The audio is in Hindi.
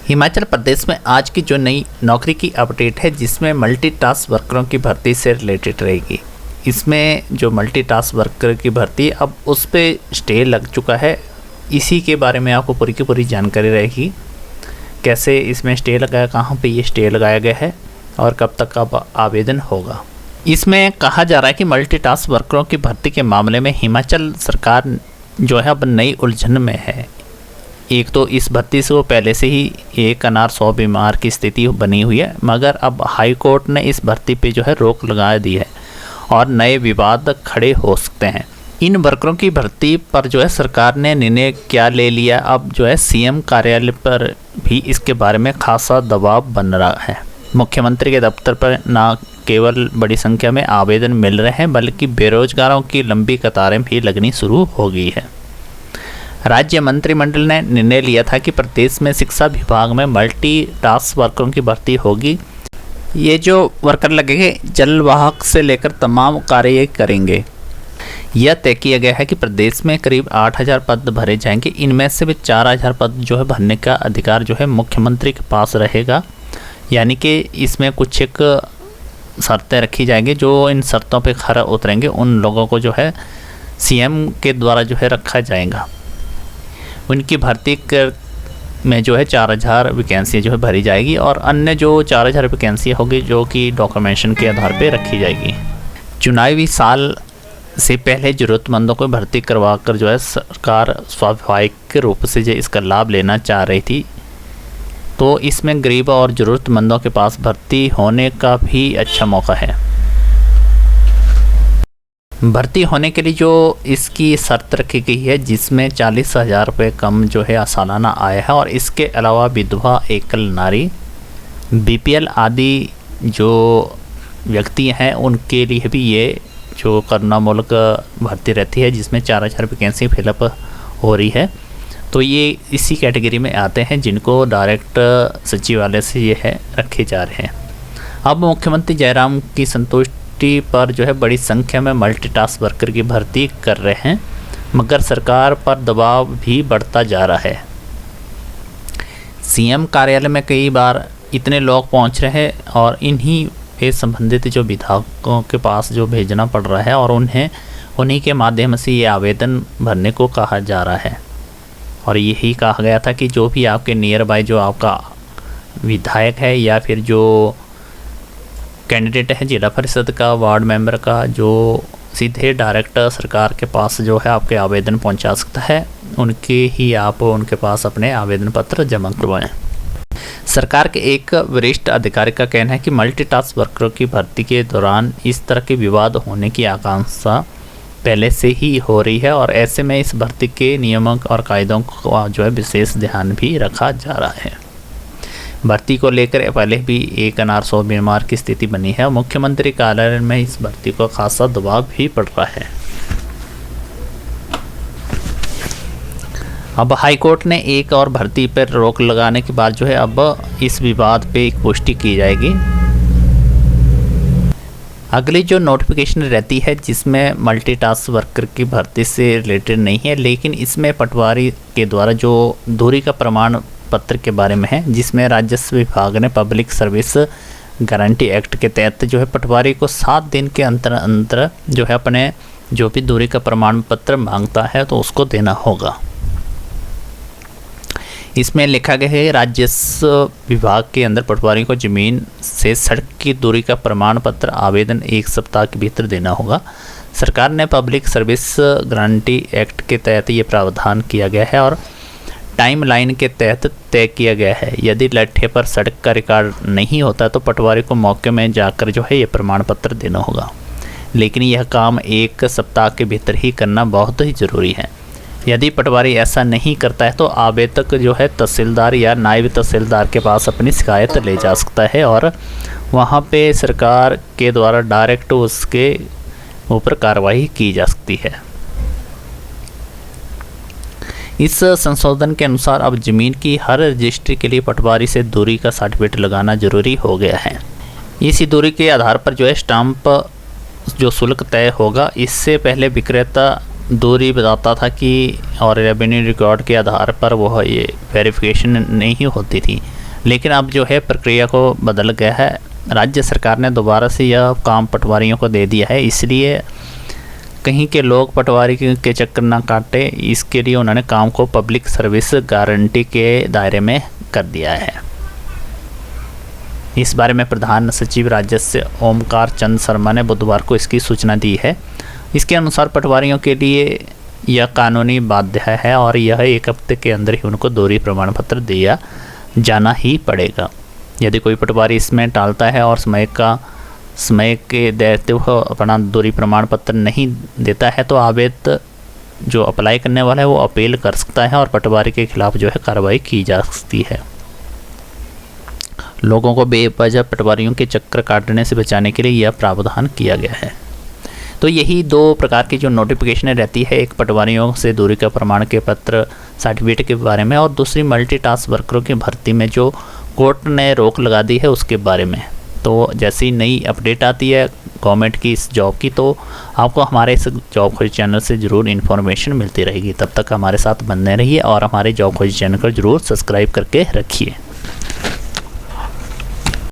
हिमाचल प्रदेश में आज की जो नई नौकरी की अपडेट है, जिसमें मल्टीटास्क वर्करों की भर्ती से रिलेटेड रहेगी। इसमें जो मल्टीटास्क वर्कर की भर्ती अब उस पर स्टे लग चुका है, इसी के बारे में आपको पूरी की पूरी जानकारी रहेगी। कैसे इसमें स्टे लगाया, कहाँ पे ये स्टे लगाया गया है और कब तक अब आवेदन होगा। इसमें कहा जा रहा है कि मल्टीटास्क वर्करों की भर्ती के मामले में हिमाचल सरकार जो है अब नई उलझन में है। एक तो इस भर्ती से वो पहले से ही एक अनार 100 बीमार की स्थिति बनी हुई है, मगर अब हाई कोर्ट ने इस भर्ती पे जो है रोक लगा दी है और नए विवाद खड़े हो सकते हैं। इन वर्करों की भर्ती पर जो है सरकार ने निर्णय क्या ले लिया, अब जो है सीएम कार्यालय पर भी इसके बारे में खासा दबाव बन रहा है। मुख्यमंत्री के दफ्तर पर न केवल बड़ी संख्या में आवेदन मिल रहे हैं, बल्कि बेरोजगारों की लंबी कतारें भी लगनी शुरू हो गई है। राज्य मंत्रिमंडल ने निर्णय लिया था कि प्रदेश में शिक्षा विभाग में मल्टीटास्क वर्करों की भर्ती होगी। ये जो वर्कर लगेंगे जलवाहक से लेकर तमाम कार्य करेंगे। यह तय किया गया है कि प्रदेश में करीब 8000 पद भरे जाएंगे। इनमें से भी 4000 पद जो है भरने का अधिकार जो है मुख्यमंत्री के पास रहेगा। यानी कि इसमें कुछ एक शर्तें रखी जाएंगी, जो इन शर्तों पे खरा उतरेंगे उन लोगों को जो है सीएम के द्वारा जो है रखा जाएगा। उनकी भर्ती में जो है 4000 वैकेंसी जो है भरी जाएगी और अन्य जो 4000 वैकेंसी होगी जो कि डॉक्यूमेंटेशन के आधार पे रखी जाएगी। चुनावी साल से पहले ज़रूरतमंदों को भर्ती करवा कर जो है सरकार स्वाभाविक रूप से जो इसका लाभ लेना चाह रही थी, तो इसमें गरीब और ज़रूरतमंदों के पास भर्ती होने का भी अच्छा मौका है। भर्ती होने के लिए जो इसकी शर्त रखी गई है, जिसमें 40,000 रुपये कम जो है सालाना आय है और इसके अलावा विधवा, एकल नारी, बीपीएल आदि जो व्यक्ति हैं उनके लिए भी ये जो करुणामूलक भर्ती रहती है, जिसमें 4000 वैकेंसी फिलअप हो रही है। तो ये इसी कैटेगरी में आते हैं जिनको डायरेक्ट सचिवालय से ये है रखे जा रहे हैं। अब मुख्यमंत्री जयराम की संतुष्टि पर जो है बड़ी संख्या में मल्टीटास्क वर्कर की भर्ती कर रहे हैं, मगर सरकार पर दबाव भी बढ़ता जा रहा है। सीएम कार्यालय में कई बार इतने लोग पहुंच रहे हैं और इन्हीं से संबंधित जो विधायकों के पास जो भेजना पड़ रहा है और उन्हीं के माध्यम से ये आवेदन भरने को कहा जा रहा है। और यही कहा गया था कि जो भी आपके नियर बाय जो आपका विधायक है या फिर जो कैंडिडेट है जिला परिषद का, वार्ड मेंबर का, जो सीधे डायरेक्ट सरकार के पास जो है आपके आवेदन पहुंचा सकता है, आप उनके पास अपने आवेदन पत्र जमा करवाएं। सरकार के एक वरिष्ठ अधिकारी का कहना है कि मल्टीटास्क वर्करों की भर्ती के दौरान इस तरह के विवाद होने की आशंका पहले से ही हो रही है और ऐसे में इस भर्ती के नियमों और कायदों का जो है विशेष ध्यान भी रखा जा रहा है। भर्ती को लेकर पहले भी एक अनार 100 बीमार की स्थिति बनी है और मुख्यमंत्री कार्यालय में इस भर्ती को खासा दबाव भी पड़ रहा है। अब हाईकोर्ट ने एक और भर्ती पर रोक लगाने के बाद जो है अब इस विवाद पे एक पुष्टि की जाएगी। अगली जो नोटिफिकेशन रहती है जिसमें मल्टीटास्क वर्कर की भर्ती से रिलेटेड नहीं है, लेकिन इसमें पटवारी के द्वारा जो दूरी का प्रमाण पत्र के बारे में है, जिसमें राजस्व विभाग ने पब्लिक सर्विस गारंटी एक्ट के तहत जो है पटवारी को 7 दिन के अंतर जो है अपने जो भी दूरी का प्रमाण पत्र मांगता है तो उसको देना होगा। इसमें लिखा गया है राजस्व विभाग के अंदर पटवारी को जमीन से सड़क की दूरी का प्रमाण पत्र आवेदन 1 सप्ताह के भीतर देना होगा। सरकार ने पब्लिक सर्विस गारंटी एक्ट के तहत ये प्रावधान किया गया है और टाइमलाइन के तहत तय किया गया है। यदि लट्ठे पर सड़क का रिकॉर्ड नहीं होता तो पटवारी को मौके में जाकर जो है ये प्रमाण पत्र देना होगा, लेकिन यह काम 1 सप्ताह के भीतर ही करना बहुत ही ज़रूरी है। यदि पटवारी ऐसा नहीं करता है तो आवेदक जो है तहसीलदार या नायब तहसीलदार के पास अपनी शिकायत ले जा सकता है और वहाँ पे सरकार के द्वारा डायरेक्ट उसके ऊपर कार्रवाई की जा सकती है। इस संशोधन के अनुसार अब ज़मीन की हर रजिस्ट्री के लिए पटवारी से दूरी का सर्टिफिकेट लगाना जरूरी हो गया है। इसी दूरी के आधार पर जो है स्टाम्प जो शुल्क तय होगा। इससे पहले विक्रेता दूरी बताता था कि और रेवेन्यू रिकॉर्ड के आधार पर वो ये वेरिफिकेशन नहीं होती थी। लेकिन अब जो है प्रक्रिया को बदल गया है, राज्य सरकार ने दोबारा से यह काम पटवारियों को दे दिया है, इसलिए कहीं के लोग पटवारी के चक्कर ना काटे, इसके लिए उन्होंने काम को पब्लिक सर्विस गारंटी के दायरे में कर दिया है। इस बारे में प्रधान सचिव राजस्व ओमकार चंद शर्मा ने बुधवार को इसकी सूचना दी है। इसके अनुसार पटवारियों के लिए यह कानूनी बाध्य है और यह 1 हफ्ते के अंदर ही उनको दूरी प्रमाण पत्र दिया जाना ही पड़ेगा। यदि कोई पटवारी इसमें टालता है और समय के देते हुए अपना दूरी प्रमाण पत्र नहीं देता है तो आवेदक जो अप्लाई करने वाला है वो अपील कर सकता है और पटवारी के खिलाफ जो है कार्रवाई की जा सकती है। लोगों को बेवजह पटवारियों के चक्कर काटने से बचाने के लिए यह प्रावधान किया गया है। तो यही 2 प्रकार की जो नोटिफिकेशनें रहती है, एक पटवारियों से दूरी का प्रमाण के पत्र सर्टिफिकेट के बारे में और दूसरी मल्टीटास्क वर्करों की भर्ती में जो कोर्ट ने रोक लगा दी है उसके बारे में। तो जैसी नई अपडेट आती है गवर्नमेंट की इस जॉब की तो आपको हमारे इस जॉब खोज चैनल से ज़रूर इन्फॉर्मेशन मिलती रहेगी। तब तक हमारे साथ बने रहिए और हमारे जॉब खोज चैनल को ज़रूर सब्सक्राइब करके रखिए।